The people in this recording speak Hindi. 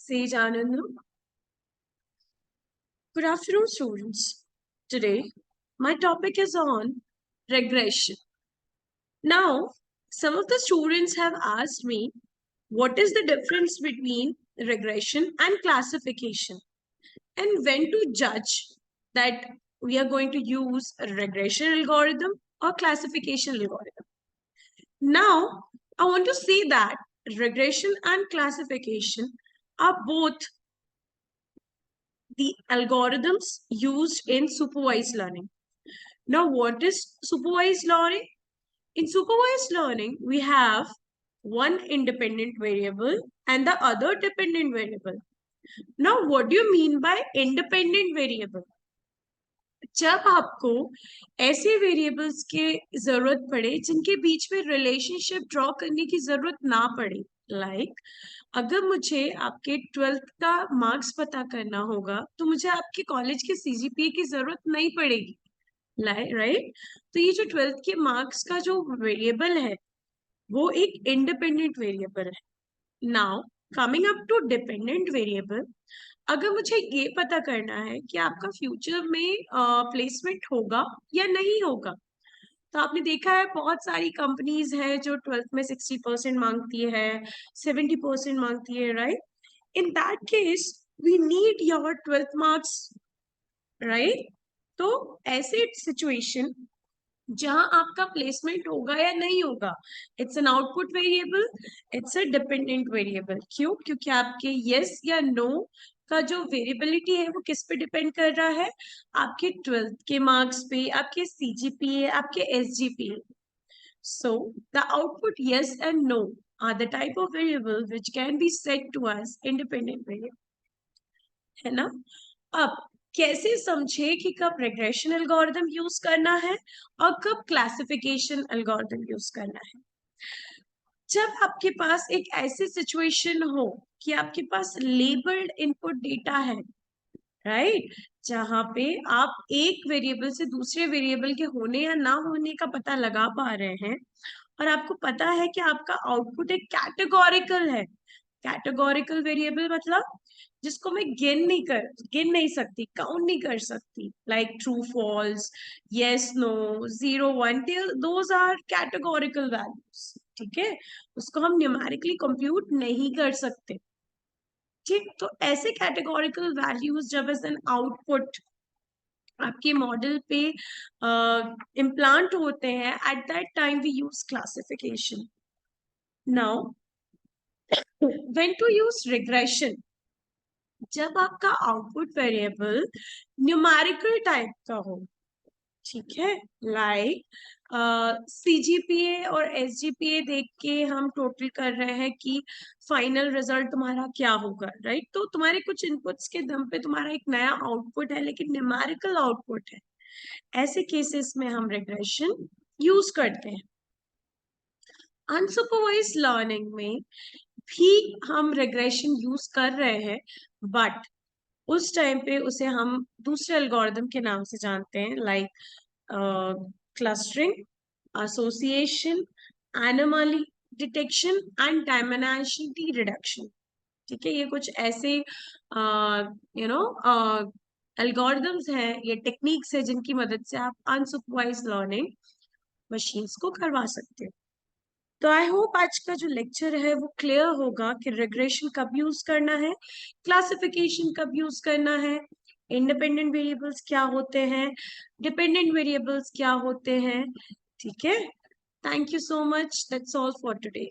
Sage Anandam. Good afternoon, students. Today, my topic is on regression. Now, some of the students have asked me what is the difference between regression and classification, and when to judge that we are going to use a regression algorithm or classification algorithm. Now, I want to say that regression and classification are both the algorithms used in supervised learning. Now, what is supervised learning? In supervised learning, we have one independent variable and the other dependent variable. Now, what do you mean by independent variable? जब आपको ऐसे वेरिएबल्स के जरूरत पड़े जिनके बीच में रिलेशनशिप ड्रॉ करने की जरूरत ना पड़े, लाइक अगर मुझे आपके 12th का मार्क्स पता करना होगा तो मुझे आपके कॉलेज के सीजीपीए की जरूरत नहीं पड़ेगी, राइट? तो ये जो 12th के मार्क्स का जो वेरिएबल है वो एक इंडिपेंडेंट वेरिएबल है। Now coming up to dependent variable, अगर मुझे ये पता करना है कि आपका फ्यूचर में प्लेसमेंट होगा या नहीं होगा, तो आपने देखा है बहुत सारी कंपनीज है जो 12th में 60% मांगती है, 70% मांगती है, right? In that case we need your 12th marks, right? तो ऐसे सिचुएशन जहां आपका प्लेसमेंट होगा या नहीं होगा, it's an output variable, it's a dependent variable. क्यों? क्योंकि आपके यस या नो का जो वेरिएबिलिटी है वो किस पे डिपेंड कर रहा है? आपके 12th के मार्क्स पे, आपके सीजीपीए, आपके SGPA. So the output yes and no are the type of variable which can be set to as independent variable, है ना? अब कैसे समझे कि कब रिग्रेशन एल्गोरिथम यूज करना है और कब क्लासिफिकेशन एल्गोरिथम यूज करना है? जब आपके पास एक ऐसी सिचुएशन हो कि आपके पास लेबल्ड इनपुट डेटा है, राइट, जहां पे आप एक वेरिएबल से दूसरे वेरिएबल के होने या ना होने का पता लगा पा रहे हैं, और आपको पता है कि आपका आउटपुट एक कैटेगोरिकल है। कैटेगोरिकल वेरिएबल मतलब जिसको मैं गिन नहीं सकती, काउंट नहीं कर सकती, like true false, yes no, 0 1, those are categorical values, ठीक है? उसको हम न्यूमेरिकली कंप्यूट नहीं कर सकते, ठीक? तो ऐसे कैटेगोरिकल वैल्यूज जब एज एन आउटपुट आपके मॉडल पे इम्प्लांट होते हैं, at that time we use classification. Now when to use regression, जब आपका आउटपुट वेरिएबल न्यूमेरिकल टाइप का हो, ठीक है? लाइक सीजीपीए और एसजीपीए देख के हम टोटल कर रहे हैं कि फाइनल रिजल्ट तुम्हारा क्या होगा, राइट? तो तुम्हारे कुछ इनपुट्स के दम पे तुम्हारा एक नया आउटपुट है, लेकिन न्यूमेरिकल आउटपुट है। ऐसे केसेस में हम रिग्रेशन यूज करते हैं। अनसुपरवाइज्ड लर्निंग में भी हम रिग्रेशन यूज कर रहे हैं, बट उस टाइम पे उसे हम दूसरे एल्गोरिथम के नाम से जानते हैं, like clustering, association, anomaly detection and dimensionality reduction, ठीक है? ये कुछ ऐसे यू नो एल्गोरिथम्स हैं, ये टेक्निक्स है जिनकी मदद से आप अनसुपरवाइज्ड लर्निंग मशीन्स को करवा सकते हो। तो आई होप आज का जो लेक्चर है वो क्लियर होगा कि रिग्रेशन कब यूज करना है, क्लासिफिकेशन कब यूज करना है, इंडिपेंडेंट वेरिएबल्स क्या होते हैं, डिपेंडेंट वेरिएबल्स क्या होते हैं, ठीक है? Thank you so much, that's all for today.